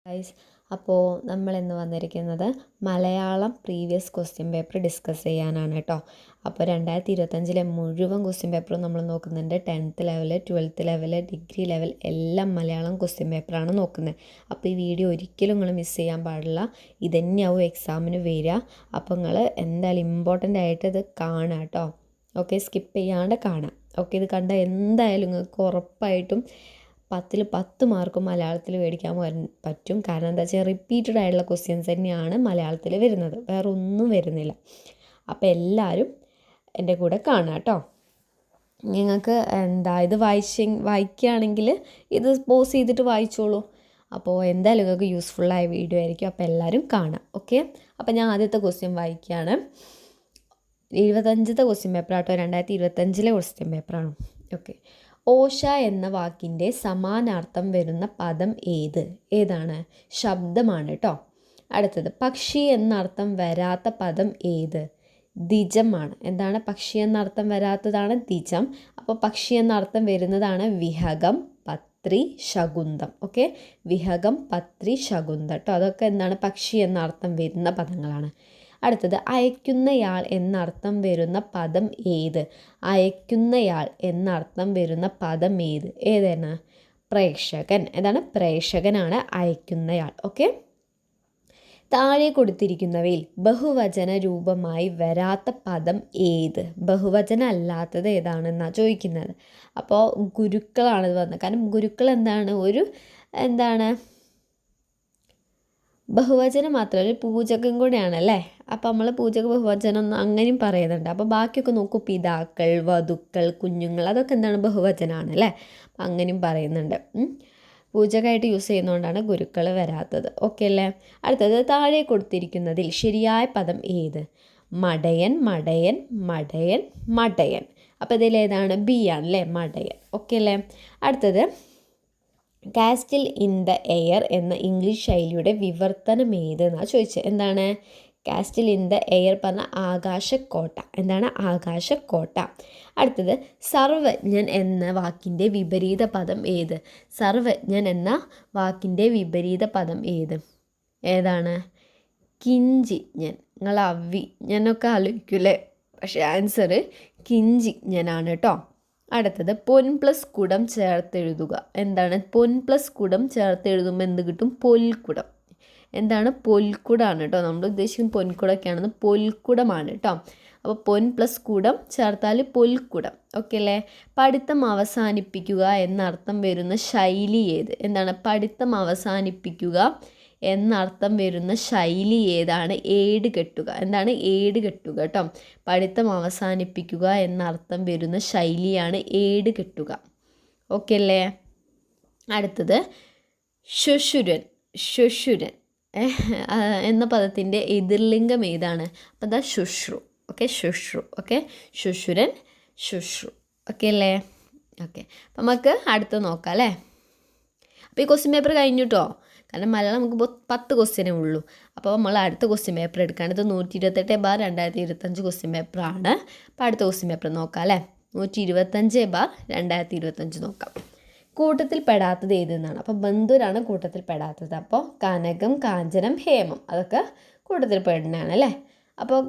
Guys, അപ്പോൾ നമ്മളിന്ന് വന്നിരിക്കുന്നത് Malayalam previous question paper discuss ചെയ്യാനാണ് കേട്ടോ. അപ്പോൾ 2025 മുഴുവൻ ക്വസ്റ്റ്യൻ പേപ്പറും നമ്മൾ നോക്കുന്നുണ്ട്. 10th level, 12th level, degree level എല്ലാം മലയാളം ക്വസ്റ്റ്യൻ പേപ്പറാണ് നോക്കുന്നത്. അപ്പോൾ ഈ വീഡിയോ ഒരിക്കലും നിങ്ങൾ മിസ് ചെയ്യാൻ പാടില്ല. ഇതന്നെയാവും എക്സാമിന് വരിക. അപ്പോൾ നിങ്ങൾ എന്തായാലും ഇമ്പോർട്ടൻ്റ് ആയിട്ട് ഇത് കാണുക കേട്ടോ. ഓക്കെ, സ്കിപ്പ് ചെയ്യാണ്ട് കാണാം. ഓക്കെ, ഇത് കണ്ടാൽ എന്തായാലും നിങ്ങൾക്ക് ഉറപ്പായിട്ടും 10ൽ 10 മാർക്കും മലയാളത്തിൽ മേടിക്കാൻ പറ്റും. കാരണം എന്താ വെച്ചാൽ റിപ്പീറ്റഡ് ആയിട്ടുള്ള ക്വസ്റ്റ്യൻസ് തന്നെയാണ് മലയാളത്തിൽ വരുന്നത്, വേറെ ഒന്നും വരുന്നില്ല. അപ്പോൾ എല്ലാവരും എൻ്റെ കൂടെ കാണാം കേട്ടോ. നിങ്ങൾക്ക് ഇത് വായിക്കുകയാണെങ്കിൽ ഇത് പോസ് ചെയ്തിട്ട് വായിച്ചോളൂ. അപ്പോൾ എന്തായാലും നിങ്ങൾക്ക് യൂസ്ഫുള്ളായ വീഡിയോ ആയിരിക്കും. അപ്പോൾ എല്ലാവരും കാണാം. ഓക്കെ, അപ്പോൾ ഞാൻ ആദ്യത്തെ ക്വസ്റ്റ്യൻ വായിക്കുകയാണ്. 25ത്തെ ക്വസ്റ്റ്യൻ പേപ്പറാട്ടോ, 2025 ക്വസ്റ്റ്യൻ പേപ്പറാണ്. ഓക്കെ, ഓഷ എന്ന വാക്കിൻ്റെ സമാനാർത്ഥം വരുന്ന പദം ഏതാണ്? ശബ്ദമാണ് കേട്ടോ. അടുത്തത്, പക്ഷി എന്നർത്ഥം വരാത്ത പദം ഏത്? ദ്വിജമാണ്. എന്താണ്? പക്ഷി എന്നർത്ഥം വരാത്തതാണ് ദ്വിജം. അപ്പോൾ പക്ഷി എന്നർത്ഥം വരുന്നതാണ് വിഹഗം, പത്രി, ശകുന്തം. ഓക്കെ, വിഹഗം, പത്രി, ശകുന്തം കേട്ടോ. അതൊക്കെ എന്താണ്? പക്ഷി എന്നർത്ഥം വരുന്ന പദങ്ങളാണ്. അടുത്തത്, അയക്കുന്നയാൾ എന്നർത്ഥം വരുന്ന പദം ഏത്? അയക്കുന്നയാൾ എന്നർത്ഥം വരുന്ന പദം ഏതാണ്? പ്രേക്ഷകൻ. എന്താണ്? പ്രേക്ഷകനാണ് അയക്കുന്നയാൾ. ഓക്കെ, താഴെ കൊടുത്തിരിക്കുന്നവയിൽ ബഹുവചന രൂപമായി വരാത്ത പദം ഏത്? ബഹുവചന അല്ലാത്തത് ഏതാണെന്നാണ് ചോദിക്കുന്നത്. അപ്പോൾ ഗുരുക്കളാണ് ഇത് വന്നത്. കാരണം ഗുരുക്കൾ എന്താണ് ബഹുവചനം മാത്രമല്ല, പൂജകം കൂടെയാണല്ലേ. അപ്പോൾ നമ്മൾ പൂജക ബഹുവചനം അങ്ങനെയും പറയുന്നുണ്ട്. അപ്പോൾ ബാക്കിയൊക്കെ നോക്കൂ, പിതാക്കൾ, വധുക്കൾ, കുഞ്ഞുങ്ങൾ, അതൊക്കെ എന്താണ്? ബഹുവചനമാണ് അല്ലേ. അപ്പം അങ്ങനെയും പറയുന്നുണ്ട്. പൂജകമായിട്ട് യൂസ് ചെയ്യുന്നതുകൊണ്ടാണ് ഗുരുക്കൾ വരാത്തത്. ഓക്കെ അല്ലേ. അടുത്തത്, താഴെ കൊടുത്തിരിക്കുന്നതിൽ ശരിയായ പദം ഏത്? മടയൻ, മടയൻ, മടയൻ, മടയൻ. അപ്പോൾ ഇതിലേതാണ്? ബി ആണല്ലേ, മടയൻ. ഓക്കെ അല്ലേ. അടുത്തത്, കാസ്റ്റിൽ ഇൻ ദ എയർ എന്ന ഇംഗ്ലീഷ് ശൈലിയുടെ വിവർത്തനം ഏതെന്നാണ് ചോദിച്ചത്. എന്താണ്? കാസ്റ്റിൽ ഇൻ ദ എയർ പറഞ്ഞ ആകാശക്കോട്ട. എന്താണ്? ആകാശക്കോട്ട. അടുത്തത്, സർവജ്ഞൻ എന്ന വാക്കിൻ്റെ വിപരീത പദം ഏത്? സർവജ്ഞൻ എന്ന വാക്കിൻ്റെ വിപരീത പദം ഏതാണ്? കിഞ്ചിജ്ഞൻ. നിങ്ങൾ അവിജ്ഞനൊക്കെ ആലോചിക്കൂലേ, പക്ഷേ ആൻസർ കിഞ്ചിജ്ഞനാണ് കേട്ടോ. അടുത്തത്, പൊൻ പ്ലസ് കുടം ചേർത്തെഴുതുക. എന്താണ്? പൊൻ പ്ലസ് കുടം ചേർത്തെഴുതുമ്പോൾ എന്ത് കിട്ടും? പൊൽക്കുടം. എന്താണ്? പൊൽക്കുടാണ് കേട്ടോ. നമ്മൾ ഉദ്ദേശിക്കുന്നത് പൊൻകുടൊക്കെയാണെന്ന്, പൊൽക്കുടമാണ് കേട്ടോ. അപ്പോൾ പൊൻ പ്ലസ് കുടം ചേർത്താൽ പൊൽക്കുടം. ഓക്കെ അല്ലേ. പഠിത്തം അവസാനിപ്പിക്കുക എന്നർത്ഥം വരുന്ന ശൈലി ഏത്? എന്താണ്? പഠിത്തം അവസാനിപ്പിക്കുക എന്നർത്ഥം വരുന്ന ശൈലി ഏതാണ്? ഏട് കെട്ടുക. എന്താണ്? ഏട് കെട്ടുക കേട്ടോ. പഠിത്തം അവസാനിപ്പിക്കുക എന്നർത്ഥം വരുന്ന ശൈലിയാണ് ഏട് കെട്ടുക. ഓക്കെ അല്ലേ. അടുത്തത്, ശ്വശുരൻ. ശ്വശുരൻ എന്ന പദത്തിൻ്റെ എതിർലിംഗം ഏതാണ്? അപ്പം എന്താ? ശുശ്രു. ഓക്കെ, ശുശ്രു. ഓക്കെ, ശ്വശുരൻ, ശുശ്രു. ഓക്കെ അല്ലേ. ഓക്കെ, അപ്പം നമുക്ക് അടുത്ത് നോക്കാം അല്ലേ. അപ്പോൾ ഈ ക്വസ്റ്റ്യൻ പേപ്പർ കഴിഞ്ഞു കേട്ടോ. കാരണം മലയാളം നമുക്ക് 10 ക്വസ്റ്റ്യനേ ഉള്ളൂ. അപ്പോൾ നമ്മൾ അടുത്ത ക്വസ്റ്റ്യൻ പേപ്പർ എടുക്കുകയാണ്. ഇത് 128/2025 ക്വസ്റ്റ്യൻ പേപ്പറാണ്. അപ്പോൾ അടുത്ത ക്വസ്റ്റ്യൻ പേപ്പർ നോക്കാം അല്ലേ. 125/2025 നോക്കാം. കൂട്ടത്തിൽ പെടാത്തത് ഏതെന്നാണ്. അപ്പോൾ ബന്ധുരാണ് കൂട്ടത്തിൽ പെടാത്തത്. അപ്പോൾ കനകം, കാഞ്ചനം, ഹേമം അതൊക്കെ കൂട്ടത്തിൽ പെടുന്നതാണ് അല്ലേ. അപ്പോൾ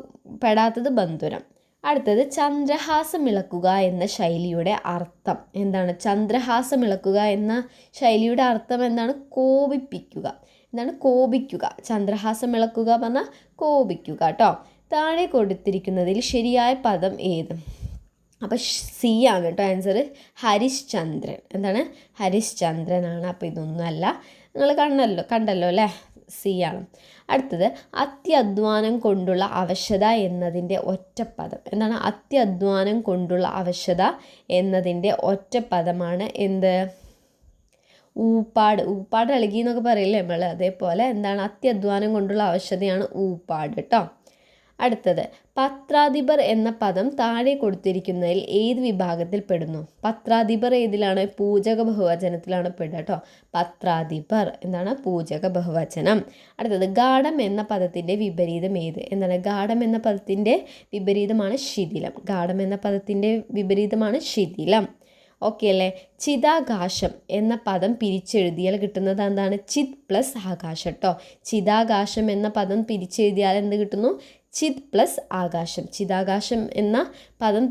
പെടാത്തത് ബന്ധുരം. അടുത്തത്, ചന്ദ്രഹാസം ഇളക്കുക എന്ന ശൈലിയുടെ അർത്ഥം എന്താണ്? ചന്ദ്രഹാസം ഇളക്കുക എന്ന ശൈലിയുടെ അർത്ഥം എന്താണ്? കോപിപ്പിക്കുക. എന്താണ്? കോപിക്കുക. ചന്ദ്രഹാസം ഇളക്കുക പറഞ്ഞാൽ കോപിക്കുക കേട്ടോ. താഴെ കൊടുത്തിരിക്കുന്നതിൽ ശരിയായ പദം ഏത്? അപ്പോൾ സി ആണ് കേട്ടോ ആൻസർ. ഹരിശ്ചന്ദ്രൻ. എന്താണ്? ഹരിശ്ചന്ദ്രനാണ്. അപ്പോൾ ഇതൊന്നുമല്ല. നിങ്ങൾ കണ്ടല്ലോ അല്ലേ, സി ആണ്. അടുത്തത്, അത്യധ്വാനം കൊണ്ടുള്ള അവശത എന്നതിൻ്റെ ഒറ്റപ്പദം. എന്താണ്? അത്യധ്വാനം കൊണ്ടുള്ള അവശത എന്നതിൻ്റെ ഒറ്റപ്പദമാണ് എന്ത്? ഊപ്പാട്. ഊപ്പാട് ഇളകി എന്നൊക്കെ പറയില്ലേ നമ്മൾ, അതേപോലെ എന്താണ്? അത്യധ്വാനം കൊണ്ടുള്ള അവശതയാണ് ഊപ്പാട് കേട്ടോ. അടുത്തത്, പത്രാധിപർ എന്ന പദം താഴെ കൊടുത്തിരിക്കുന്നതിൽ ഏത് വിഭാഗത്തിൽ പെടുന്നു? പത്രാധിപർ ഏതിലാണ്? പൂജക ബഹുവചനത്തിലാണ് പെടുക കേട്ടോ. പത്രാധിപർ എന്താണ്? പൂജക ബഹുവചനം. അടുത്തത്, ഗാഢം എന്ന പദത്തിൻ്റെ വിപരീതം ഏത്? എന്താണ്? ഗാഢം എന്ന പദത്തിൻ്റെ വിപരീതമാണ് ശിഥിലം. ഗാഢം എന്ന പദത്തിൻ്റെ വിപരീതമാണ് ശിഥിലം. ഓക്കെ അല്ലേ? ചിതാകാശം എന്ന പദം പിരിച്ചെഴുതിയാൽ കിട്ടുന്നത് എന്താണ്? ചിത് പ്ലസ് ആകാശം കേട്ടോ. ചിതാകാശം എന്ന പദം പിരിച്ചെഴുതിയാൽ എന്ത് കിട്ടുന്നു? ചിത് പ്ലസ് ആകാശം. ചിതാകാശം എന്ന പദം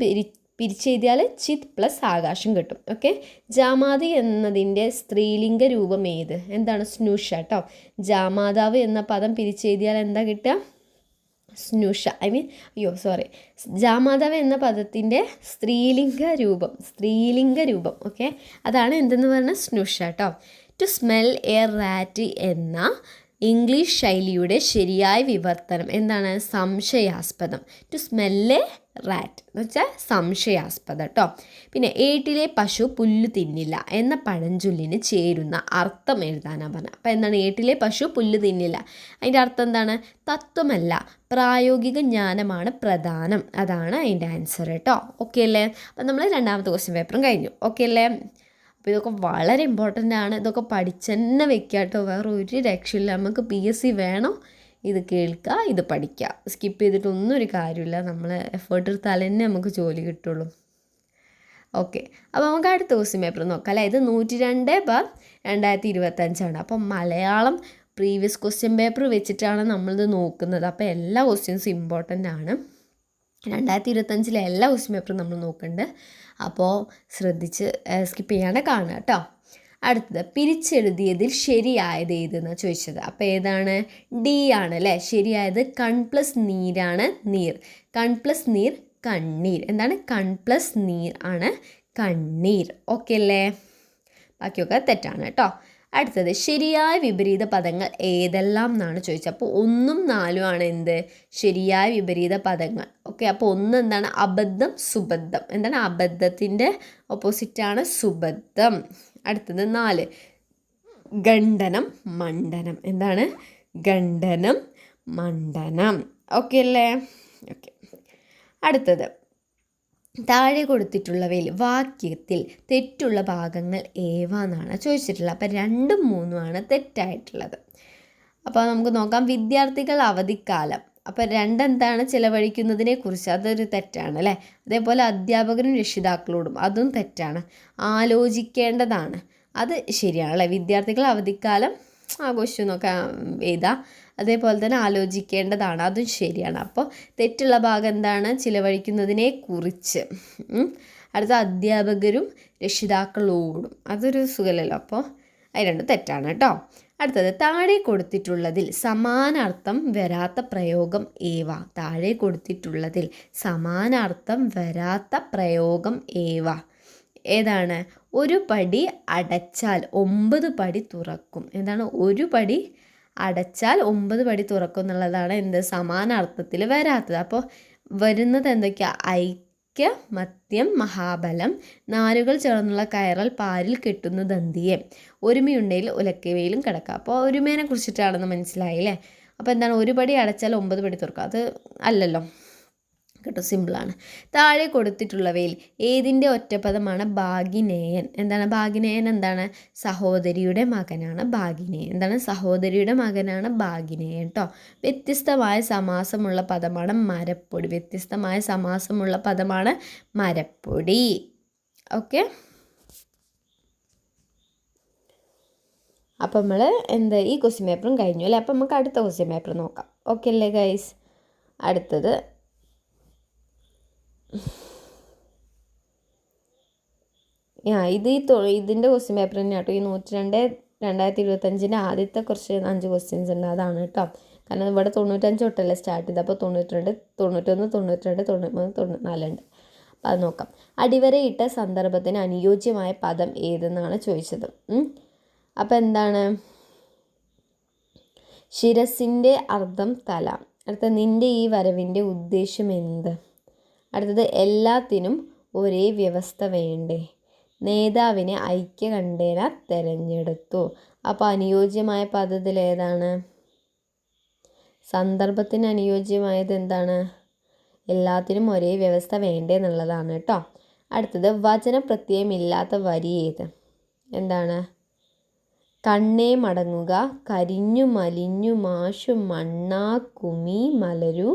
പിരിച്ചെഴുതിയാൽ ചിത് പ്ലസ് ആകാശം കിട്ടും. ഓക്കെ. ജാമാതി എന്നതിൻ്റെ സ്ത്രീലിംഗ രൂപം ഏത്? എന്താണ്? സ്നുഷ കേട്ടോ. ജാമാതാവ് എന്ന പദം പിരിച്ചെഴുതിയാൽ എന്താ കിട്ടുക? സ്നുഷ. ജാമാതാവ് എന്ന പദത്തിൻ്റെ സ്ത്രീലിംഗ രൂപം ഓക്കെ, അതാണ് എന്തെന്ന് പറഞ്ഞാൽ സ്നുഷ കേട്ടോ. ടു സ്മെൽ എ റാറ്റ് എന്ന ഇംഗ്ലീഷ് ശൈലിയുടെ ശരിയായ വിവർത്തനം എന്താണ്? സംശയാസ്പദം. ടു സ്മെല്ല് റാറ്റ് എന്ന് വെച്ചാൽ സംശയാസ്പദം കേട്ടോ. പിന്നെ ഏട്ടിലെ പശു പുല്ല് തിന്നില്ല എന്ന പഴഞ്ചൊല്ലിന് ചേരുന്ന അർത്ഥം എഴുതാനാണ് പറഞ്ഞത്. അപ്പോൾ എന്താണ്? ഏട്ടിലെ പശു പുല്ല് തിന്നില്ല, അതിൻ്റെ അർത്ഥം എന്താണ്? തത്വമല്ല, പ്രായോഗിക ജ്ഞാനമാണ് പ്രധാനം. അതാണ് അതിൻ്റെ ആൻസർ കേട്ടോ. ഓക്കെ അല്ലേ? അപ്പം നമ്മൾ രണ്ടാമത്തെ ക്വസ്റ്റ്യൻ പേപ്പറും കഴിഞ്ഞു. ഓക്കെ അല്ലേ? അപ്പോൾ ഇതൊക്കെ വളരെ ഇമ്പോർട്ടൻ്റ് ആണ്. ഇതൊക്കെ പഠിച്ച് തന്നെ വെക്കുക കേട്ടോ. വേറെ ഒരു രക്ഷയില്ല. നമുക്ക് PSC വേണം, ഇത് കേൾക്കുക, ഇത് പഠിക്കുക. സ്കിപ്പ് ചെയ്തിട്ടൊന്നും ഒരു കാര്യമില്ല. നമ്മൾ എഫേർട്ട് എടുത്താൽ തന്നെ നമുക്ക് ജോലി കിട്ടുള്ളൂ. ഓക്കെ. അപ്പോൾ നമുക്ക് അടുത്ത ക്വസ്റ്റ്യൻ പേപ്പർ നോക്കാം അല്ലേ. ഇത് 102/2025 അപ്പം മലയാളം പ്രീവിയസ് ക്വസ്റ്റ്യൻ പേപ്പർ വെച്ചിട്ടാണ് നമ്മളിത് നോക്കുന്നത്. അപ്പോൾ എല്ലാ ക്വസ്റ്റ്യൻസും ഇമ്പോർട്ടൻ്റ് ആണ്. 2025 എല്ലാ ക്വസ്റ്റ്യൻ പേപ്പറും നമ്മൾ നോക്കുന്നുണ്ട്. അപ്പോൾ ശ്രദ്ധിച്ച് സ്കിപ്പ് ചെയ്യാണ്ട് കാണുക കേട്ടോ. അടുത്തത് പിരിച്ചെഴുതിയതിൽ ശരിയായത് ഏതെന്നാണ് ചോദിച്ചത്. അപ്പോൾ ഏതാണ്? D ആണ് അല്ലേ ശരിയായത്. കൺ പ്ലസ് നീരാണ് നീർ. കൺ പ്ലസ് നീർ കണ്ണീർ. എന്താണ്? കൺ പ്ലസ് നീർ ആണ് കണ്ണീർ. ഓക്കെ അല്ലേ? ബാക്കിയൊക്കെ തെറ്റാണ് കേട്ടോ. അടുത്തത് ശരിയായ വിപരീത പദങ്ങൾ ഏതെല്ലാം എന്നാണ് ചോദിച്ചത്. അപ്പോൾ 1ഉം 4ഉം ആണ് എന്ത്? ശരിയായ വിപരീത പദങ്ങൾ. ഓക്കെ. അപ്പോൾ 1 എന്താണ്? അബദ്ധം സുബദ്ധം. എന്താണ്? അബദ്ധത്തിൻ്റെ ഓപ്പോസിറ്റാണ് സുബദ്ധം. അടുത്തത് 4 ഖണ്ഡനം മണ്ഡനം. എന്താണ്? ഖണ്ഡനം മണ്ഡനം. ഓക്കെ അല്ലേ? ഓക്കെ. അടുത്തത് താഴെ കൊടുത്തിട്ടുള്ളവയിൽ വാക്യത്തിൽ തെറ്റുള്ള ഭാഗങ്ങൾ ഏവ എന്നാണ് ചോദിച്ചിട്ടുള്ളത്. അപ്പം 2ഉം 3ഉം ആണ് തെറ്റായിട്ടുള്ളത്. അപ്പോൾ നമുക്ക് നോക്കാം. വിദ്യാർത്ഥികൾ അവധിക്കാലം. അപ്പോൾ 2 എന്താണ്? ചിലവഴിക്കുന്നതിനെ കുറിച്ച്, അതൊരു തെറ്റാണ് അല്ലേ. അതേപോലെ അധ്യാപകരും രക്ഷിതാക്കളോടും, അതും തെറ്റാണ്. ആലോചിക്കേണ്ടതാണ്, അത് ശരിയാണ് അല്ലേ. വിദ്യാർത്ഥികൾ അവധിക്കാലം ആഘോഷിച്ചു നോക്കാം എഴുതാം. അതേപോലെ തന്നെ ആലോചിക്കേണ്ടതാണ്, അതും ശരിയാണ്. അപ്പോൾ തെറ്റുള്ള ഭാഗം എന്താണ്? ചിലവഴിക്കുന്നതിനെ കുറിച്ച്. അടുത്ത അധ്യാപകരും രക്ഷിതാക്കളോടും, അതൊരു സുഖമല്ലല്ലോ. അപ്പോൾ അത് 2 തെറ്റാണ് കേട്ടോ. അടുത്തത് താഴെ കൊടുത്തിട്ടുള്ളതിൽ സമാനാർത്ഥം വരാത്ത പ്രയോഗം ഏവ. താഴെ കൊടുത്തിട്ടുള്ളതിൽ സമാനാർത്ഥം വരാത്ത പ്രയോഗം ഏവ. ഏതാണ്? ഒരു പടി അടച്ചാൽ 9 പടി തുറക്കും. എന്താണ്? ഒരു പടി അടച്ചാൽ 9 പടി തുറക്കും എന്നുള്ളതാണ് എന്ത്? സമാനാർത്ഥത്തിൽ വരാത്തത്. അപ്പോൾ വരുന്നത് എന്തൊക്കെയാണ്? ഐക്യ, മദ്യം, മഹാബലം, നാരുകൾ ചേർന്നുള്ള കയറൽ പാരിൽ കെട്ടുന്ന ദന്തിയെ, ഒരുമയുണ്ടെങ്കിൽ ഉലക്കവയിലും കിടക്കുക. അപ്പോൾ ഒരുമേനെ കുറിച്ചിട്ടാണെന്ന് മനസ്സിലായില്ലേ. അപ്പോൾ എന്താണ്? ഒരു പടി അടച്ചാൽ 9 പടി തുറക്കുക, അത് അല്ലല്ലോ കേട്ടോ. സിമ്പിളാണ്. താഴെ കൊടുത്തിട്ടുള്ളവയിൽ ഏതിൻ്റെ ഒറ്റപ്പദമാണ് ഭാഗിനേയൻ? എന്താണ് ഭാഗിനേയൻ? എന്താണ്? സഹോദരിയുടെ മകനാണ് ഭാഗിനേയൻ. എന്താണ്? സഹോദരിയുടെ മകനാണ് ഭാഗിനേയൻ കേട്ടോ. വ്യത്യസ്തമായ സമാസമുള്ള പദമാണ് മരപ്പൊടി. വ്യത്യസ്തമായ സമാസമുള്ള പദമാണ് മരപ്പൊടി. ഓക്കെ. അപ്പം നമ്മൾ ഈ ക്വസ്റ്റ്യൻ പേപ്പറും കഴിഞ്ഞു അല്ലേ. അപ്പം നമുക്ക് അടുത്ത ക്വസ്റ്റ്യൻ പേപ്പർ നോക്കാം. ഓക്കെ അല്ലേ ഗൈസ്? അടുത്തത് ഇതിൻ്റെ ക്വസ്റ്റ്യൻ പേപ്പർ തന്നെ കേട്ടോ. ഈ 102/2025 ആദ്യത്തെ കുറച്ച് 5 ക്വസ്റ്റ്യൻസ് ഉണ്ട്, അതാണ് കേട്ടോ. കാരണം ഇവിടെ 95 തൊട്ടല്ലേ സ്റ്റാർട്ട് ചെയ്ത്. അപ്പോൾ 92, 91, 92, 93, 94 ഉണ്ട്. അപ്പോൾ അത് നോക്കാം. അടിവരയിട്ട സന്ദർഭത്തിന് അനുയോജ്യമായ പദം ഏതെന്നാണ് ചോദിച്ചത്. അപ്പോൾ എന്താണ്? ശിരസിൻ്റെ അർത്ഥം തല. അടുത്ത നിൻ്റെ ഈ വരവിൻ്റെ ഉദ്ദേശം എന്ത്? അടുത്തത് എല്ലാത്തിനും ഒരേ വ്യവസ്ഥ വേണ്ടേ? നേതാവിനെ ഐക്യകണ്ഠേന തിരഞ്ഞെടുത്തു. അപ്പോൾ അനുയോജ്യമായ പദത്തിൽ ഏതാണ്? സന്ദർഭത്തിന് അനുയോജ്യമായത് എന്താണ്? എല്ലാത്തിനും ഒരേ വ്യവസ്ഥ വേണ്ടേ എന്നുള്ളതാണ് കേട്ടോ. അടുത്തത് വചനപ്രത്യയമില്ലാത്ത വരി ഏത്? എന്താണ്? കണ്ണേ മടങ്ങുക, കരിഞ്ഞു മലിഞ്ഞു മാഷു മണ്ണാ കുമി മലരു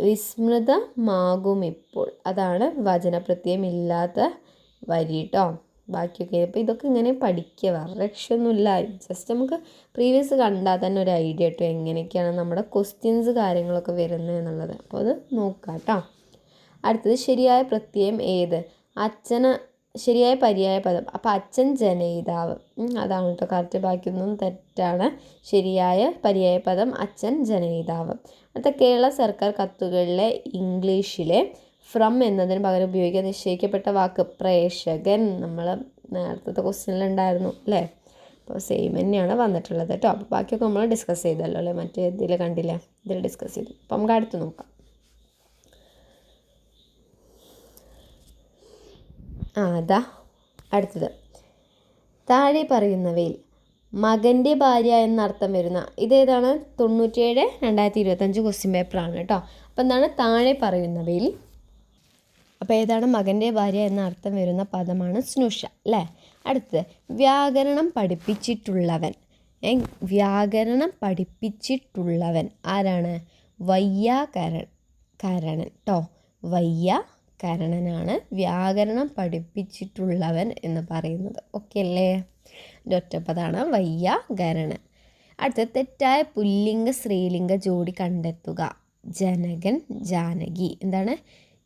വിസ്മൃതമാകുമിപ്പോൾ. അതാണ് വചനപ്രത്യയം ഇല്ലാത്ത വരി കേട്ടോ. ബാക്കിയൊക്കെ അപ്പോൾ ഇതൊക്കെ ഇങ്ങനെ പഠിക്കുക, വേറെ രക്ഷയൊന്നുമില്ല. ജസ്റ്റ് നമുക്ക് പ്രീവിയസ് കണ്ടാൽ തന്നെ ഒരു ഐഡിയ കേട്ടോ എങ്ങനെയൊക്കെയാണ് നമ്മുടെ ക്വസ്റ്റ്യൻസ് കാര്യങ്ങളൊക്കെ വരുന്നത് എന്നുള്ളത്. അപ്പോൾ അത് നോക്കാം കേട്ടോ. അടുത്തത് ശരിയായ പ്രത്യയം ഏത്? അച്ഛന് ശരിയായ പര്യായ പദം. അപ്പോൾ അച്ഛൻ ജനയിതാവ്, അതാണ് കേട്ടോ കറക്റ്റ്. ബാക്കിയൊന്നും തെറ്റാണ്. ശരിയായ പര്യായ പദം അച്ഛൻ ജനയിതാവ്. അടുത്ത കേരള സർക്കാർ കത്തുകളിലെ ഇംഗ്ലീഷിലെ ഫ്രം എന്നതിന് പകരം ഉപയോഗിക്കാൻ നിശ്ചയിക്കപ്പെട്ട വാക്ക് പ്രേഷകൻ. നമ്മൾ നേരത്തെ ക്വസ്റ്റ്യനിലുണ്ടായിരുന്നു അല്ലേ? അപ്പോൾ സെയിം തന്നെയാണ് വന്നിട്ടുള്ളത് കേട്ടോ. അപ്പോൾ ബാക്കിയൊക്കെ നമ്മൾ ഡിസ്കസ് ചെയ്തല്ലോ അല്ലേ? മറ്റേ ഇതിൽ കണ്ടില്ലേ, ഇതിൽ ഡിസ്കസ് ചെയ്തു. അപ്പോൾ നമുക്ക് അടുത്ത് നോക്കാം. അതാ അടുത്തത്. താഴെ പറയുന്നവയിൽ മകൻ്റെ ഭാര്യ എന്നർത്ഥം വരുന്ന ഇതേതാണ്? 97/2025 ക്വസ്റ്റ്യൻ പേപ്പറാണ് കേട്ടോ. അപ്പോൾ എന്താണ് താഴെ പറയുന്നവയിൽ? അപ്പോൾ ഏതാണ് മകൻ്റെ ഭാര്യ എന്ന അർത്ഥം വരുന്ന പദമാണ് സ്നുഷ അല്ലേ? അടുത്തത് വ്യാകരണം പഠിപ്പിച്ചിട്ടുള്ളവൻ. വ്യാകരണം പഠിപ്പിച്ചിട്ടുള്ളവൻ ആരാണ്? വയ്യാകരണൻ കേട്ടോ. വയ്യാകരണനാണ് വ്യാകരണം പഠിപ്പിച്ചിട്ടുള്ളവൻ എന്ന് പറയുന്നത്. ഓക്കെ അല്ലേ? ഒറ്റപ്പദമാണ് വയ്യാകരണൻ. അടുത്ത തെറ്റായ പുല്ലിംഗ സ്ത്രീലിംഗ ജോഡി കണ്ടെത്തുക. ജനകൻ ജാനകി. എന്താണ്?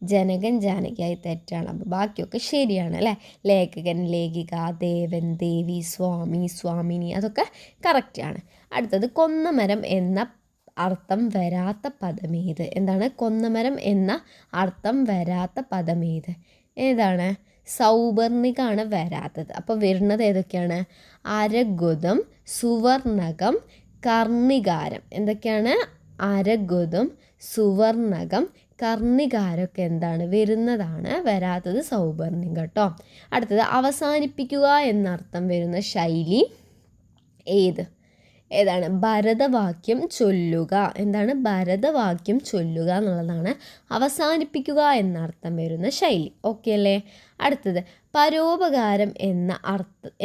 ജനകൻ ജാനകിയായി തെറ്റാണ്. അപ്പോൾ ബാക്കിയൊക്കെ ശരിയാണ് അല്ലേ? ലേഖകൻ ലേഖിക, ദേവൻ ദേവി, സ്വാമി സ്വാമിനി, അതൊക്കെ കറക്റ്റാണ്. അടുത്തത് കൊന്നമരം എന്ന അർത്ഥം വരാത്ത പദമേത്? എന്താണ്? കൊന്നമരം എന്ന അർത്ഥം വരാത്ത പദമേത്? ഏതാണ്? സൗവർണികാണ് വരാത്തത്. അപ്പോൾ വരുന്നത് ഏതൊക്കെയാണ്? അരഗുദം, സുവർണകം, കർണികാരം. എന്തൊക്കെയാണ്? അരഗുദം, സുവർണകം, കർണികാരമൊക്കെ എന്താണ്? വരുന്നതാണ്. വരാത്തത് സൗവർണികം കേട്ടോ. അടുത്തത് അവസാനിപ്പിക്കുക എന്നർത്ഥം വരുന്ന ശൈലി ഏതാണ്? ഭരതവാക്യം ചൊല്ലുക. എന്താണ്? ഭരതവാക്യം ചൊല്ലുക എന്നുള്ളതാണ് അവസാനിപ്പിക്കുക എന്നർത്ഥം വരുന്ന ശൈലി. ഓക്കെ അല്ലേ? അടുത്തത് പരോപകാരം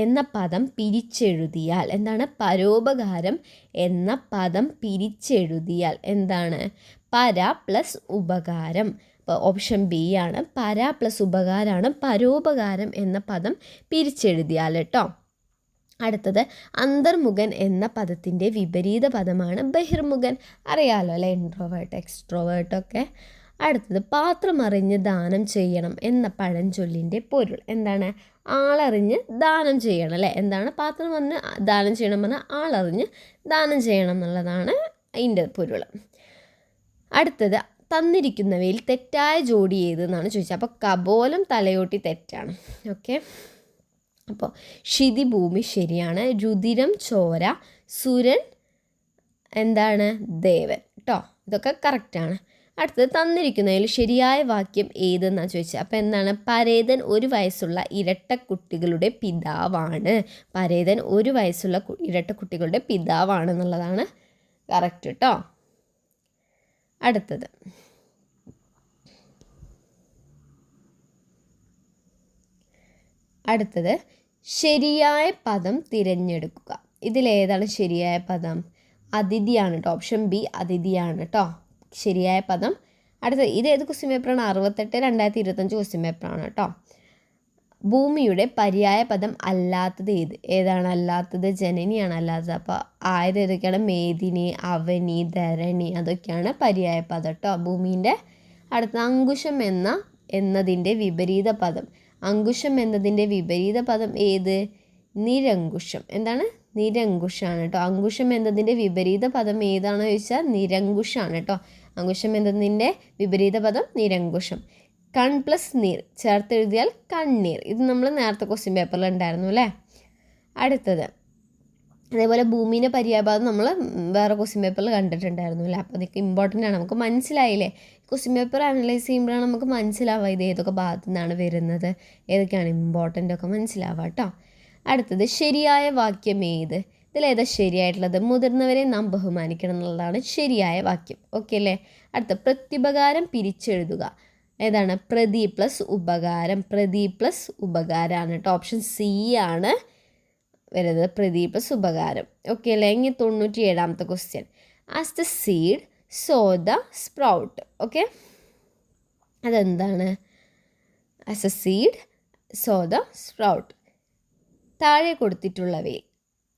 എന്ന പദം പിരിച്ചെഴുതിയാൽ എന്താണ്? പരോപകാരം എന്ന പദം പിരിച്ചെഴുതിയാൽ എന്താണ്? പര പ്ലസ് ഉപകാരം. അപ്പോൾ ഓപ്ഷൻ ബി ആണ്. പര പ്ലസ് ഉപകാരമാണ് പരോപകാരം എന്ന പദം പിരിച്ചെഴുതിയാൽ കേട്ടോ. അടുത്തത് അന്തർമുഖൻ എന്ന പദത്തിൻ്റെ വിപരീത പദമാണ് ബഹിർമുഖൻ. അറിയാമല്ലോ അല്ലേ? ഇൻട്രോവേർട്ട് എക്സ്ട്രോവേർട്ടൊക്കെ. അടുത്തത് പാത്രമറിഞ്ഞ് ദാനം ചെയ്യണം എന്ന പഴഞ്ചൊല്ലിൻ്റെ പൊരുൾ എന്താണ്? ആളറിഞ്ഞ് ദാനം ചെയ്യണം അല്ലേ? എന്താണ്? പാത്രം വന്ന് ദാനം ചെയ്യണം പറഞ്ഞാൽ ആളറിഞ്ഞ് ദാനം ചെയ്യണം എന്നുള്ളതാണ് അതിൻ്റെ പൊരുൾ. അടുത്തത് തന്നിരിക്കുന്നവയിൽ തെറ്റായ ജോഡി ഏതെന്നാണ് ചോദിച്ചത്. അപ്പോൾ കപോലം തലയോട്ടി തെറ്റാണ്. ഓക്കെ. അപ്പോൾ ക്ഷിതിഭൂമി ശരിയാണ്. രുതിരം ചോര, സുരൻ എന്താണ്? ദേവൻ കേട്ടോ. ഇതൊക്കെ കറക്റ്റാണ്. അടുത്തത് തന്നിരിക്കുന്നതിൽ ശരിയായ വാക്യം ഏതെന്നാണ് ചോദിച്ചത്. അപ്പോൾ എന്താണ്? പരേതൻ 1 വയസ്സുള്ള ഇരട്ടക്കുട്ടികളുടെ പിതാവാണ്. പരേതൻ 1 വയസ്സുള്ള ഇരട്ടക്കുട്ടികളുടെ പിതാവാണെന്നുള്ളതാണ് കറക്റ്റ് കേട്ടോ. അടുത്തത് ശരിയായ പദം തിരഞ്ഞെടുക്കുക. ഇതിലേതാണ് ശരിയായ പദം? അതിഥിയാണ് കേട്ടോ. ഓപ്ഷൻ ബി അതിഥിയാണ് കേട്ടോ ശരിയായ പദം. അടുത്തത് ഇത് ഏത് ക്വസ്റ്റ്യൻ പേപ്പറാണ്? 68/2025 ക്വസ്റ്റ്യൻ പേപ്പറാണ് കേട്ടോ. ഭൂമിയുടെ പര്യായ പദം അല്ലാത്തത് ഏതാണ് അല്ലാത്തത്? ജനനിയാണ് അല്ലാത്തത്. അപ്പോൾ ആയത് ഏതൊക്കെയാണ്? മേദിനി, അവനി, ധരണി, അതൊക്കെയാണ് പര്യായ പദം കേട്ടോ ഭൂമിൻ്റെ. അടുത്ത അങ്കുശം എന്നതിൻ്റെ വിപരീത പദം. അങ്കുശം എന്നതിൻ്റെ വിപരീത പദം ഏത്? നിരങ്കുശം. എന്താണ്? നിരങ്കുശാണ് കേട്ടോ. അങ്കുശം എന്നതിൻ്റെ വിപരീത പദം ഏതാണെന്ന് ചോദിച്ചാൽ നിരങ്കുശാണ് കേട്ടോ. അങ്കുശം എന്നതിൻ്റെ വിപരീത പദം നിരങ്കുശം. കൺ പ്ലസ് നീർ ചേർത്തെഴുതിയാൽ കണ്ണീർ. ഇത് നമ്മൾ നേരത്തെ ക്വസ്റ്റ്യൻ പേപ്പറിൽ ഉണ്ടായിരുന്നു അല്ലേ? അടുത്തത് അതേപോലെ ഭൂമിൻ്റെ പര്യായപദം നമ്മൾ വേറെ ക്വസ്റ്റ്യൻ പേപ്പറിൽ കണ്ടിട്ടുണ്ടായിരുന്നു അല്ലേ? അപ്പോൾ അതൊക്കെ ഇമ്പോർട്ടൻ്റ് ആണ്. നമുക്ക് മനസ്സിലായില്ലേ? ക്വസ്റ്റ്യൻ പേപ്പർ അനലൈസ് ചെയ്യുമ്പോഴാണ് നമുക്ക് മനസ്സിലാവുക ഇത് ഏതൊക്കെ ഭാഗത്തു നിന്നാണ് വരുന്നത്, ഏതൊക്കെയാണ് ഇമ്പോർട്ടൻ്റ് ഒക്കെ മനസ്സിലാവുക കേട്ടോ. അടുത്തത് ശരിയായ വാക്യം ഏത്? ഇതിലേതാ ശരിയായിട്ടുള്ളത്? മുതിർന്നവരെ നാം ബഹുമാനിക്കണം എന്നുള്ളതാണ് ശരിയായ വാക്യം. ഓക്കെ അല്ലേ? അടുത്ത പ്രത്യുപകാരം പിരിച്ചെഴുതുക. ഏതാണ്? പ്രതി പ്ലസ് ഉപകാരം. പ്രതി പ്ലസ് ഉപകാരമാണ് കേട്ടോ. ഓപ്ഷൻ സി ആണ് വരുന്നത്. പ്രതി പ്ലസ് ഉപകാരം. ഓക്കെ അല്ലേ? ഇനി 97ാമത്തെ question. As the seed so the sprout. Okay, അതെന്താണ്? As a seed so the sprout. താഴെ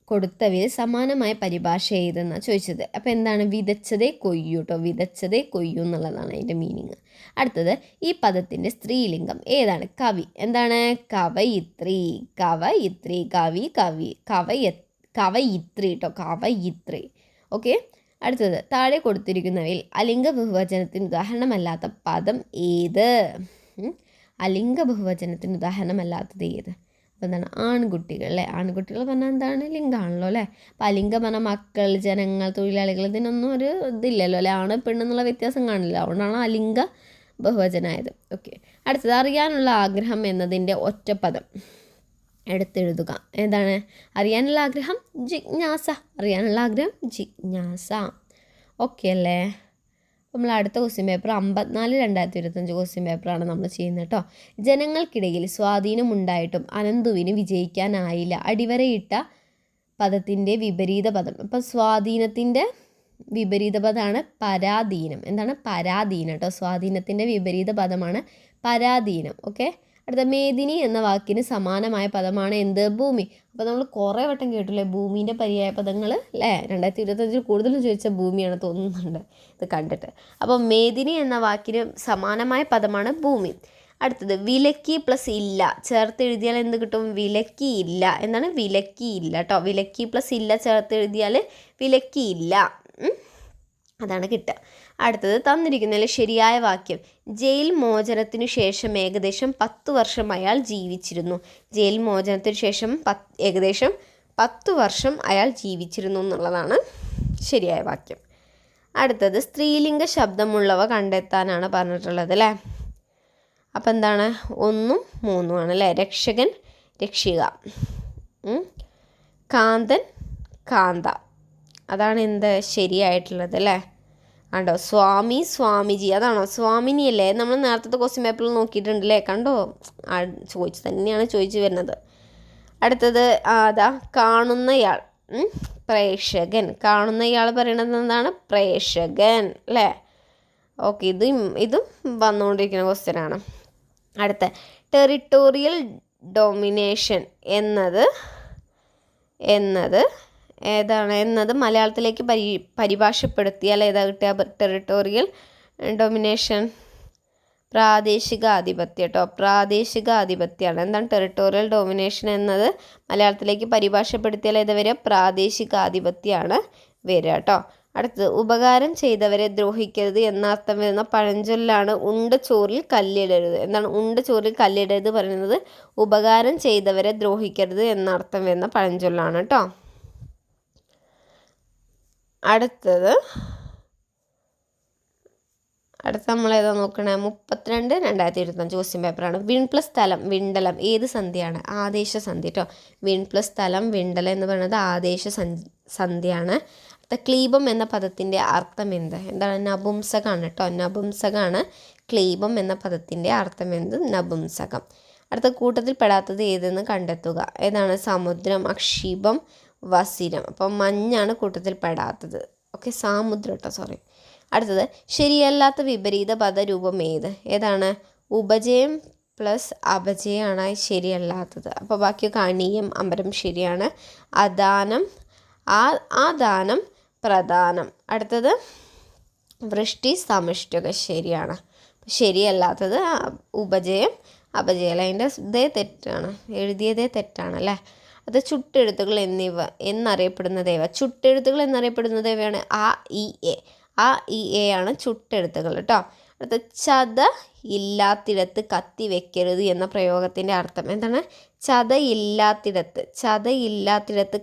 കൊടുത്തവയിൽ സമാനമായ പരിഭാഷ ഏതെന്നാണ് ചോദിച്ചത്. അപ്പോൾ എന്താണ്? വിതച്ചതേ കൊയ്യൂ കേട്ടോ, വിതച്ചതേ കൊയ്യൂ എന്നുള്ളതാണ് അതിൻ്റെ മീനിങ്. അടുത്തത്, ഈ പദത്തിൻ്റെ സ്ത്രീലിംഗം ഏതാണ്? കവി. എന്താണ്? കവയിത്രി. കവയിത്രി, കവി, കവയിത്രി കേട്ടോ, കവയിത്രി. ഓക്കെ. അടുത്തത്, താഴെ കൊടുത്തിരിക്കുന്നവയിൽ അലിംഗ ബഹുവചനത്തിന് ഉദാഹരണമല്ലാത്ത പദം ഏത്? അലിംഗ ബഹുവചനത്തിന് ഉദാഹരണമല്ലാത്തത് ഏത്? അപ്പോൾ എന്താണ്? ആൺകുട്ടികൾ അല്ലേ. ആൺകുട്ടികൾ പറഞ്ഞാൽ എന്താണ്? ലിംഗമാണല്ലോ അല്ലേ. അപ്പോൾ അലിംഗം പറഞ്ഞാൽ മക്കൾ, ജനങ്ങൾ, തൊഴിലാളികൾ, ഇതിനൊന്നും ഒരു ഇതില്ലല്ലോ അല്ലേ. ആണ് പെണ്ണെന്നുള്ള വ്യത്യാസം കാണില്ല, അതുകൊണ്ടാണ് അലിംഗ ബഹുവചനമായത്. ഓക്കെ. അടുത്തത്, അറിയാനുള്ള ആഗ്രഹം എന്നതിൻ്റെ ഒറ്റപ്പദം എടുത്തെഴുതുക. ഏതാണ്? അറിയാനുള്ള ആഗ്രഹം ജിജ്ഞാസ. അറിയാനുള്ള ആഗ്രഹം ജിജ്ഞാസ. ഓക്കെ അല്ലേ. നമ്മൾ അടുത്ത ക്വസ്റ്റ്യൻ പേപ്പർ 54/2025 ക്വസ്റ്റ്യൻ പേപ്പറാണ് നമ്മൾ ചെയ്യുന്നത് കേട്ടോ. ജനങ്ങൾക്കിടയിൽ സ്വാധീനമുണ്ടായിട്ടും അനന്തുവിന് വിജയിക്കാനായില്ല. അടിവരയിട്ട പദത്തിൻ്റെ വിപരീത പദം. അപ്പം സ്വാധീനത്തിൻ്റെ വിപരീത പദമാണ് പരാധീനം. എന്താണ്? പരാധീനം കേട്ടോ. സ്വാധീനത്തിൻ്റെ വിപരീത പദമാണ് പരാധീനം. ഓക്കെ. അടുത്ത, മേദിനി എന്ന വാക്കിന് സമാനമായ പദമാണ് എന്ത്? ഭൂമി. അപ്പോൾ നമ്മൾ കുറേ വട്ടം കേട്ടില്ലേ ഭൂമീൻ്റെ പര്യായ പദങ്ങൾ അല്ലേ. 2025 കൂടുതലും ചോദിച്ച ഭൂമിയാണ് തോന്നുന്നുണ്ട് ഇത് കണ്ടിട്ട്. അപ്പോൾ മേദിനി എന്ന വാക്കിന് സമാനമായ പദമാണ് ഭൂമി. അടുത്തത്, വിലക്കി പ്ലസ് ഇല്ല ചേർത്ത് എഴുതിയാൽ എന്ത് കിട്ടും? വിലക്കിയില്ല. എന്താണ്? വിലക്കിയില്ല കേട്ടോ. വിലക്കി പ്ലസ് ഇല്ല ചേർത്ത് എഴുതിയാൽ വിലക്കിയില്ല, അതാണ് കിട്ടുക. അടുത്തത്, തന്നിരിക്കുന്നതിൽ ശരിയായ വാക്യം. ജയിൽ മോചനത്തിനു ശേഷം ഏകദേശം 10 വർഷം അയാൾ ജീവിച്ചിരുന്നു. ജയിൽ മോചനത്തിനു ശേഷം ഏകദേശം 10 വർഷം അയാൾ ജീവിച്ചിരുന്നു എന്നുള്ളതാണ് ശരിയായ വാക്യം. അടുത്തത്, സ്ത്രീലിംഗ ശബ്ദമുള്ളവ കണ്ടെത്താനാണ് പറഞ്ഞിട്ടുള്ളത് അല്ലേ. അപ്പം എന്താണ്? 1ഉം 3ഉം ആണ് അല്ലേ. രക്ഷകൻ, രക്ഷിക. കാന്തൻ, കാന്ത. അതാണ് എന്ത്? ശരിയായിട്ടുള്ളത് അല്ലേ. കണ്ടോ? സ്വാമി, സ്വാമിജി. അതാണോ? സ്വാമിനി അല്ലേ. നമ്മൾ നേരത്തെ ക്വസ്റ്റ്യൻ പേപ്പറിൽ നോക്കിയിട്ടുണ്ടല്ലേ. കണ്ടോ? തന്നെയാണ് ചോദിച്ചു വരുന്നത്. അടുത്തത്, അതാ കാണുന്നയാൾ, പ്രേക്ഷകൻ. കാണുന്നയാൾ പറയണത് എന്താണ്? പ്രേക്ഷകൻ അല്ലേ. ഓക്കെ, ഇതും വന്നുകൊണ്ടിരിക്കുന്ന ക്വസ്റ്റ്യനാണ്. അടുത്ത, ടെറിട്ടോറിയൽ ഡൊമിനേഷൻ എന്നത് ഏതാണ്? എന്നത് മലയാളത്തിലേക്ക് പരിഭാഷപ്പെടുത്തിയാൽ ഏതാ കിട്ടുക? ടെറിട്ടോറിയൽ ഡൊമിനേഷൻ, പ്രാദേശികാധിപത്യം കേട്ടോ. പ്രാദേശികാധിപത്യമാണ്. എന്താണ്? ടെറിട്ടോറിയൽ ഡൊമിനേഷൻ എന്നത് മലയാളത്തിലേക്ക് പരിഭാഷപ്പെടുത്തിയാൽ ഏതാ വരിക? പ്രാദേശികാധിപത്യമാണ് വരിക കേട്ടോ. അടുത്തത്, ഉപകാരം ചെയ്തവരെ ദ്രോഹിക്കരുത് എന്നർത്ഥം വരുന്ന പഴഞ്ചൊല്ലാണ് ഉണ്ട ചോറിൽ കല്ലിടരുത്. എന്താണ്? ഉണ്ട ചോറിൽ കല്ലിടരുത് പറയുന്നത് ഉപകാരം ചെയ്തവരെ ദ്രോഹിക്കരുത് എന്നർത്ഥം വരുന്ന പഴഞ്ചൊല്ലാണ് കേട്ടോ. അടുത്ത നമ്മൾ ഏതാ നോക്കണേ? 32/2025 ക്വസ്റ്റ്യൻ പേപ്പറാണ്. വിൺ പ്ലസ് സ്ഥലം, വിണ്ടലം ഏത് സന്ധിയാണ്? ആദേശ സന്ധി കേട്ടോ. വിൺ പ്ലസ് സ്ഥലം, വിണ്ടലം എന്ന് പറയുന്നത് ആദേശ സന്ധിയാണ്. അടുത്ത, ക്ലീബം എന്ന പദത്തിൻ്റെ അർത്ഥം എന്ത്? എന്താണ്? നപുംസകമാണ് കേട്ടോ. നപുംസകമാണ് ക്ലീബം എന്ന പദത്തിൻ്റെ അർത്ഥം എന്ത്? നപുംസകം. അടുത്ത, കൂട്ടത്തിൽ പെടാത്തത് ഏതെന്ന് കണ്ടെത്തുക. ഏതാണ്? സമുദ്രം, അക്ഷീപം, വസിരം. അപ്പം മഞ്ഞാണ് കൂട്ടത്തിൽ പെടാത്തത്. ഓക്കെ, സാമുദ്രം കേട്ടോ, സോറി. അടുത്തത്, ശരിയല്ലാത്ത വിപരീത പദരൂപം ഏതാണ്? ഉപജയം പ്ലസ് അപജയമാണ് ശരിയല്ലാത്തത്. അപ്പോൾ ബാക്കിയൊക്കെ അണിയം, അമരം ശരിയാണ്. അദാനം, ആദാനം, പ്രധാനം. അടുത്തത്, വൃഷ്ടി, സമിഷ്ടക ശരിയാണ്. ശരിയല്ലാത്തത് ഉപജയം, അപജയം. അതിൻ്റെ ഇതേ തെറ്റാണ്, എഴുതിയതേ തെറ്റാണല്ലേ. അത്, ചുട്ടെഴുത്തുകൾ എന്നറിയപ്പെടുന്നതേവ. ചുട്ടെഴുത്തുകൾ എന്നറിയപ്പെടുന്നതേവയാണ് ആ, ഇ, എ. ആ, ഇ, എ ആണ് ചുട്ടെഴുത്തുകൾ കേട്ടോ. അടുത്ത, ചത ഇല്ലാത്തിടത്ത് കത്തി വെക്കരുത് എന്ന പ്രയോഗത്തിൻ്റെ അർത്ഥം എന്താണ്? ചതയില്ലാത്തിടത്ത്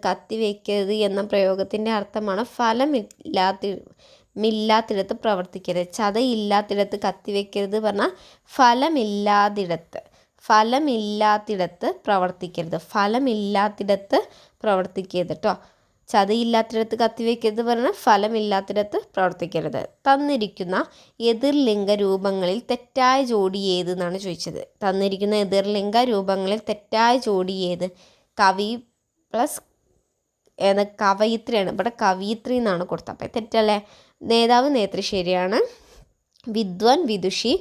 കത്തി വെക്കരുത് എന്ന പ്രയോഗത്തിൻ്റെ അർത്ഥമാണ് ഫലമില്ലാത്തിടത്ത് പ്രവർത്തിക്കരുത്. ചതയില്ലാത്തിടത്ത് കത്തി വെക്കരുത് പറഞ്ഞാൽ ഫലമില്ലാത്തിടത്ത് പ്രവർത്തിക്കരുത് കേട്ടോ. ചതയില്ലാത്തിടത്ത് കത്തിവെക്കരുത് പറഞ്ഞാൽ ഫലമില്ലാത്തിടത്ത് പ്രവർത്തിക്കരുത്. തന്നിരിക്കുന്ന എതിർലിംഗ രൂപങ്ങളിൽ തെറ്റായ ജോഡി ഏത് എന്നാണ് ചോദിച്ചത്. തന്നിരിക്കുന്ന എതിർലിംഗ രൂപങ്ങളിൽ തെറ്റായ ജോഡി ഏത്? കവി പ്ലസ് കവയിത്രിയാണ്. ഇവിടെ കവയിത്രി എന്നാണ് കൊടുത്തത്. അപ്പോൾ തെറ്റല്ലേ? നേതാവ്, നേത്രി ശരിയാണ്. വിദ്വാൻ, വിദുഷി,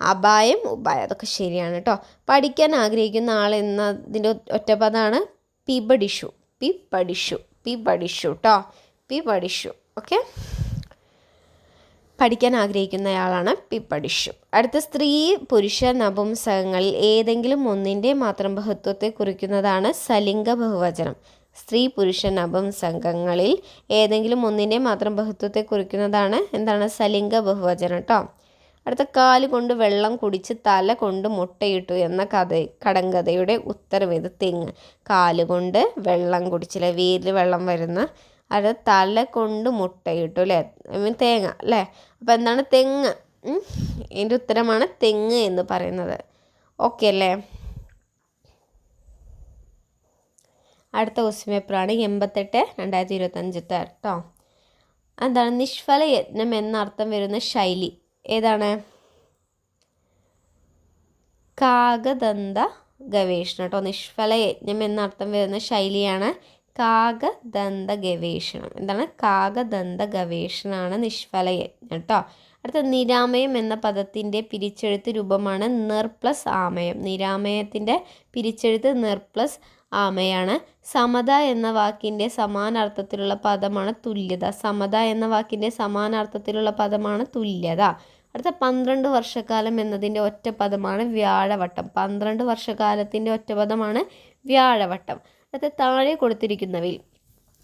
അപായം, ഉപായം അതൊക്കെ ശരിയാണ് കേട്ടോ. പഠിക്കാൻ ആഗ്രഹിക്കുന്ന ആൾ എന്നതിൻ്റെ ഒറ്റപ്പദമാണ് പിപഠിഷു. പിപഠിഷു കേട്ടോ. പിപഠിഷു. ഓക്കെ, പഠിക്കാൻ ആഗ്രഹിക്കുന്നയാളാണ് പിപഠിഷു. അടുത്ത സ്ത്രീ പുരുഷ നപുംസകങ്ങളിൽ ഏതെങ്കിലും ഒന്നിൻ്റെ മാത്രം ബഹുത്വത്തെ കുറിക്കുന്നതാണ് സലിംഗ ബഹുവചനം. സ്ത്രീ പുരുഷ നപുംസകങ്ങളിൽ ഏതെങ്കിലും ഒന്നിൻ്റെ മാത്രം ബഹുത്വത്തെ കുറിക്കുന്നതാണ് എന്താണ്? സലിംഗ ബഹുവചനം കേട്ടോ. അടുത്ത കാല് കൊണ്ട് വെള്ളം കുടിച്ച് തല കൊണ്ട് മുട്ടയിട്ടു എന്ന കടങ്കഥയുടെ ഉത്തരം ഏത്? തെങ്ങ്. കാലുകൊണ്ട് വെള്ളം കുടിച്ചില്ല, വേരിൽ വെള്ളം വരുന്ന, അത് തല കൊണ്ട് മുട്ടയിട്ടു അല്ലേ, തേങ്ങ അല്ലേ. അപ്പോൾ എന്താണ്? തെങ്ങ്. ഇതിൻ്റെ ഉത്തരമാണ് തെങ്ങ് എന്ന് പറയുന്നത്. ഓക്കെ അല്ലേ? അടുത്ത ക്വസ്റ്റ്യൻ പേപ്പറാണ് 88/2025 കേട്ടോ. എന്താണ്? നിഷ്ഫല യത്നം എന്നർത്ഥം വരുന്ന ശൈലി ഏതാണ്? കാകദന്ത ഗവേഷണം കേട്ടോ. നിഷ്ഫല യജ്ഞം എന്നർത്ഥം വരുന്ന ശൈലിയാണ് കാകദന്ത ഗവേഷണം. എന്താണ്? കാകദന്ത ഗവേഷണമാണ് നിഷ്ഫല യജ്ഞം കേട്ടോ. അടുത്ത നിരാമയം എന്ന പദത്തിൻ്റെ പിരിച്ചെഴുത്ത് രൂപമാണ് നിർ പ്ലസ് ആമയം. നിരാമയത്തിൻ്റെ പിരിച്ചെഴുത്ത് നിർ പ്ലസ് ആമയാണ്. സമത എന്ന വാക്കിൻ്റെ സമാനാർത്ഥത്തിലുള്ള പദമാണ് തുല്യത. സമത എന്ന വാക്കിൻ്റെ സമാനാർത്ഥത്തിലുള്ള പദമാണ് തുല്യത. അടുത്ത 12 വർഷക്കാലം എന്നതിൻ്റെ ഒറ്റ പദമാണ് വ്യാഴവട്ടം. 12 വർഷക്കാലത്തിൻ്റെ ഒറ്റ പദമാണ് വ്യാഴവട്ടം. അടുത്ത താഴെ കൊടുത്തിരിക്കുന്നവയിൽ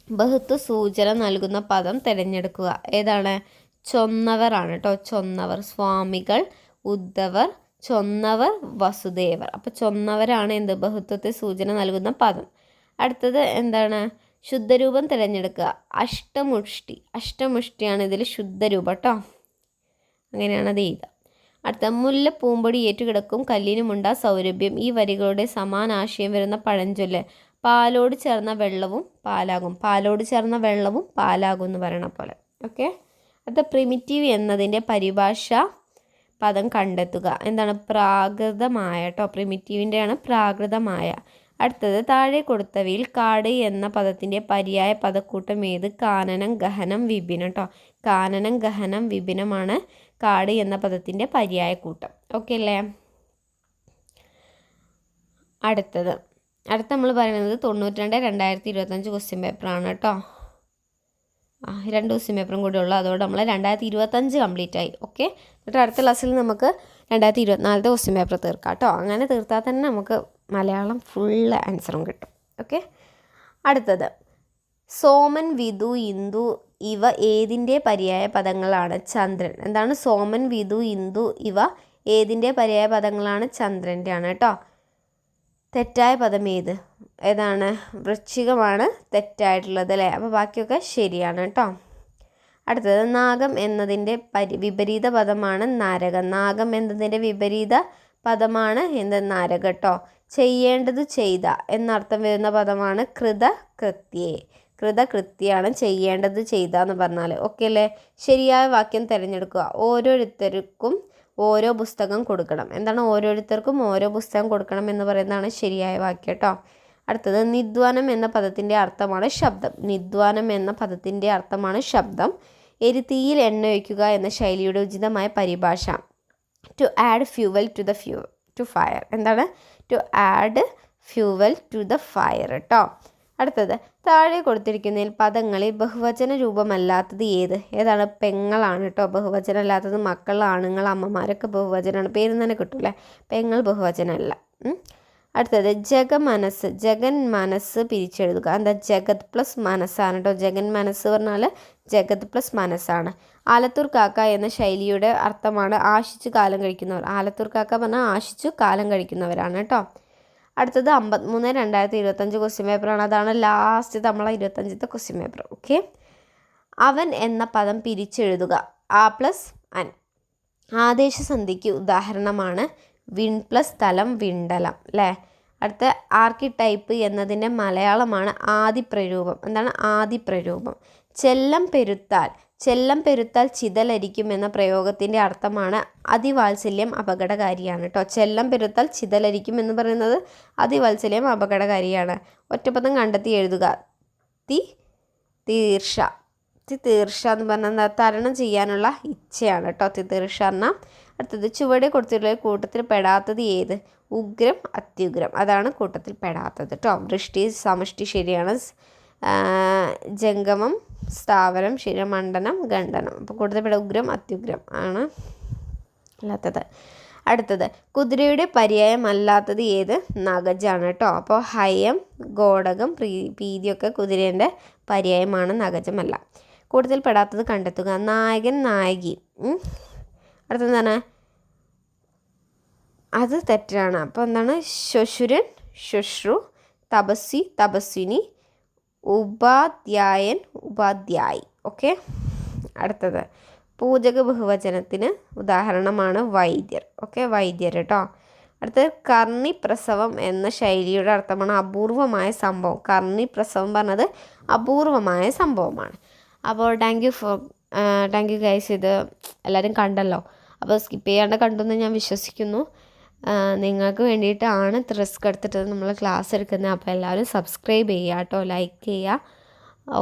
ബഹുത്വ സൂചന നൽകുന്ന പദം തിരഞ്ഞെടുക്കുക. ഏതാണ്? ചൊന്നവർ ആണ് കേട്ടോ. ചൊന്നവർ. സ്വാമികൾ, ഉദ്ധവർ, ചൊന്നവർ, വസുദേവർ. അപ്പോൾ ചൊന്നവരാണ് എന്ത്? ബഹുത്വത്തെ സൂചന നൽകുന്ന പദം. അടുത്തത് എന്താണ്? ശുദ്ധരൂപം തിരഞ്ഞെടുക്കുക. അഷ്ടമുഷ്ടി. അഷ്ടമുഷ്ടിയാണ് ഇതിൽ ശുദ്ധരൂപം കേട്ടോ. അങ്ങനെയാണ് അത് എഴുതുക. അടുത്ത മുല്ല പൂമ്പൊടി ഏറ്റുകിടക്കും കല്ലിനുമുണ്ടാ സൗരഭ്യം. ഈ വരികളുടെ സമാനാശയം വരുന്ന പഴഞ്ചൊല്ല്. പാലോട് ചേർന്ന വെള്ളവും പാലാകും. പാലോട് ചേർന്ന വെള്ളവും പാലാകും എന്ന് പറയണ പോലെ. ഓക്കെ. അടുത്ത പ്രിമിറ്റീവ് എന്നതിൻ്റെ പരിഭാഷ പദം കണ്ടെത്തുക. എന്താണ്? പ്രാകൃതമായ കേട്ടോ. പ്രിമിറ്റീവിൻ്റെയാണ് പ്രാകൃതമായ. അടുത്തത് താഴെ കൊടുത്തവയിൽ കാട് എന്ന പദത്തിൻ്റെ പര്യായ പദക്കൂട്ടം ഏത്? കാനനം, ഗഹനം, വിപിനം കേട്ടോ. കാനനം, ഗഹനം, വിപിനമാണ് കാട് എന്ന പദത്തിൻ്റെ പര്യായ കൂട്ടം. ഓക്കെ അല്ലേ? അടുത്ത നമ്മൾ പറയുന്നത് 92/2025 ക്വസ്റ്റ്യൻ പേപ്പറാണ് കേട്ടോ. 2 ക്വസ്റ്റ്യൻ പേപ്പറും കൂടെ ഉള്ളൂ. അതോടെ നമ്മൾ 2025 കംപ്ലീറ്റ് ആയി. ഓക്കെ. എന്നിട്ട് അടുത്ത ക്ലാസ്സിൽ നമുക്ക് 2024 ക്വസ്റ്റ്യൻ പേപ്പർ തീർക്കാം കേട്ടോ. അങ്ങനെ തീർത്താൽ തന്നെ നമുക്ക് മലയാളം ഫുൾ ആൻസറും കിട്ടും. ഓക്കെ. അടുത്തത് സോമൻ, വിധു, ഇന്ദു ഇവ ഏതിൻ്റെ പര്യായ പദങ്ങളാണ്? ചന്ദ്രൻ. എന്താണ്? സോമൻ, വിധു, ഇന്ദു ഇവ ഏതിൻ്റെ പര്യായ പദങ്ങളാണ്? ചന്ദ്രൻ്റെ ആണ് കേട്ടോ. തെറ്റായ പദം ഏതാണ്? വൃശ്ചികമാണ് തെറ്റായിട്ടുള്ളത് അല്ലേ. അപ്പോൾ ബാക്കിയൊക്കെ ശരിയാണ് കേട്ടോ. അടുത്തത് നാഗം എന്നതിൻ്റെ വിപരീത പദമാണ് നരകം. നാഗം എന്നതിൻ്റെ വിപരീത പദമാണ് നരകം കേട്ടോ. ചെയ്യേണ്ടത് ചെയ്ത എന്നർത്ഥം വരുന്ന പദമാണ് കൃതകൃത്യേ. കൃതകൃത്യമാണ് ചെയ്യേണ്ടത് ചെയ്ത എന്ന് പറഞ്ഞാൽ. ഓക്കെ അല്ലേ? ശരിയായ വാക്യം തിരഞ്ഞെടുക്കുക. ഓരോരുത്തർക്കും ഓരോ പുസ്തകം കൊടുക്കണം. എന്താണ്? ഓരോരുത്തർക്കും ഓരോ പുസ്തകം കൊടുക്കണം എന്ന് പറയുന്നതാണ് ശരിയായ വാക്യം കേട്ടോ. അടുത്തത് നിദ്വാനം എന്ന പദത്തിൻ്റെ അർത്ഥമാണ് ശബ്ദം. നിദ്വാനം എന്ന പദത്തിൻ്റെ അർത്ഥമാണ് ശബ്ദം. എരിതീയിൽ എണ്ണ ഒഴിക്കുക എന്ന ശൈലിയുടെ ഉചിതമായ പരിഭാഷ. To add fuel to fire. എന്താണ്? To add fuel to the fire കേട്ടോ. അടുത്തത് താഴെ കൊടുത്തിരിക്കുന്നതിൽ പദങ്ങളിൽ ബഹുവചന രൂപമല്ലാത്തത് ഏതാണ്? പെങ്ങളാണ് കേട്ടോ. ബഹുവചനം അല്ലാത്തത് മക്കൾ, ആണുങ്ങൾ, അമ്മമാരൊക്കെ ബഹുവചനമാണ്. പേര് തന്നെ കിട്ടൂലേ. പെങ്ങൾ ബഹുവചനമല്ല. അടുത്തത് ജഗമനസ്. ജഗൻ മനസ്സ് പിരിച്ചെഴുതുക. എന്താ? ജഗത് പ്ലസ് മനസ്സാണ് കേട്ടോ. ജഗൻ മനസ്സ് പറഞ്ഞാൽ ജഗത് പ്ലസ് മനസ്സാണ്. ആലത്തൂർ കാക്ക എന്ന ശൈലിയുടെ അർത്ഥമാണ് ആശിച്ചു കാലം കഴിക്കുന്നവർ. ആലത്തൂർ കാക്ക പറഞ്ഞാൽ ആശിച്ചു കാലം കഴിക്കുന്നവരാണ് കേട്ടോ. അടുത്തത് 53/2025 ക്വസ്റ്റ്യൻ പേപ്പറാണ്. അതാണ് ലാസ്റ്റ് നമ്മളെ 25ത്തെ ക്വസ്റ്റ്യൻ പേപ്പർ. ഓക്കെ. അവൻ എന്ന പദം പിരിച്ചെഴുതുക. ആ പ്ലസ് അൻ. ആദേശസന്ധിക്ക് ഉദാഹരണമാണ് വിൺ പ്ലസ് സ്ഥലം, വിണ്ടലം അല്ലേ. അടുത്ത ആർക്കിടൈപ്പ് എന്നതിൻ്റെ മലയാളമാണ് ആദിപ്രരൂപം. എന്താണ്? ആദിപ്രരൂപം. ചെല്ലം പെരുത്താൽ ചിതലരിക്കും എന്ന പ്രയോഗത്തിൻ്റെ അർത്ഥമാണ് അതിവാത്സല്യം അപകടകാരിയാണ് കേട്ടോ. ചെല്ലം പെരുത്താൽ ചിതലരിക്കും എന്ന് പറയുന്നത് അതിവാത്സല്യം അപകടകാരിയാണ്. ഒറ്റപ്പദം കണ്ടെത്തി എഴുതുക. തിതീർഷ. തിതീർഷ എന്ന് പറഞ്ഞാൽ തരണം ചെയ്യാനുള്ള ഇച്ഛയാണ് കേട്ടോ തിതീർഷ എന്നാൽ. അടുത്തത് ചുവടെ കൊടുത്തിട്ടുള്ള കൂട്ടത്തിൽ പെടാത്തത് ഏത്? ഉഗ്രം, അത്യുഗ്രം. അതാണ് കൂട്ടത്തിൽ പെടാത്തത് കേട്ടോ. വൃഷ്ടി, സമഷ്ടി ശരിയാണ്. ജംഗമം, സ്ഥാവരം ശരി. മണ്ഡനം, ഖണ്ഡനം. അപ്പോൾ കൂട്ടത്തിൽ പെടാ ഉഗ്രം, അത്യുഗ്രം ആണ് അല്ലാത്തത്. അടുത്തത് കുതിരയുടെ പര്യായം അല്ലാത്തത് ഏത്? നഗജാണ് കേട്ടോ. അപ്പോൾ ഹയം, ഗോടകം, പീതിയൊക്കെ കുതിരേൻ്റെ പര്യായമാണ്, നഗജമല്ല. കൂടുതൽ പെടാത്തത് കണ്ടെത്തുക. നായകൻ, നായകി. അടുത്തെന്താണ്? അത് തെറ്റാണ്. അപ്പോൾ എന്താണ്? ശ്വശുരൻ, ശ്വശ്രു, തപസ്വി, തപസ്വിനി, ഉപാധ്യായൻ, ഉപാധ്യായി. ഓക്കെ. അടുത്തത് പൂജക ബഹുവചനത്തിന് ഉദാഹരണമാണ് വൈദ്യർ. ഓക്കെ, വൈദ്യർ കേട്ടോ. അടുത്തത് കർണിപ്രസവം എന്ന ശൈലിയുടെ അർത്ഥമാണ് അപൂർവമായ സംഭവം. കർണിപ്രസവം പറഞ്ഞത് അപൂർവമായ സംഭവമാണ്. അപ്പോൾ താങ്ക് യു ഗൈസ്. ഇത് എല്ലാവരും കണ്ടല്ലോ. അപ്പോൾ സ്കിപ്പ് ചെയ്യാണ്ട് കണ്ടെന്ന് ഞാൻ വിശ്വസിക്കുന്നു. നിങ്ങൾക്ക് വേണ്ടിയിട്ടാണ് ഇത്ര റിസ്ക് എടുത്തിട്ട് നമ്മൾ ക്ലാസ് എടുക്കുന്നത്. അപ്പോൾ എല്ലാവരും സബ്സ്ക്രൈബ് ചെയ്യുക കേട്ടോ, ലൈക്ക് ചെയ്യുക.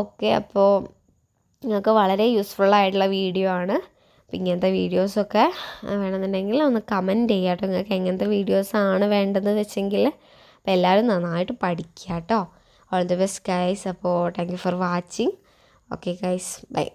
ഓക്കെ, അപ്പോൾ നിങ്ങൾക്ക് വളരെ യൂസ്ഫുള്ളായിട്ടുള്ള വീഡിയോ ആണ്. അപ്പോൾ ഇങ്ങനത്തെ വീഡിയോസൊക്കെ വേണമെന്നുണ്ടെങ്കിൽ ഒന്ന് കമൻറ്റ് ചെയ്യുക കേട്ടോ, നിങ്ങൾക്ക് എങ്ങനത്തെ വീഡിയോസാണ് വേണ്ടതെന്ന് വെച്ചെങ്കിൽ. അപ്പോൾ എല്ലാവരും നന്നായിട്ട് പഠിക്കുക കേട്ടോ. All the best guys. അപ്പോൾ thank you for watching. Okay guys, by.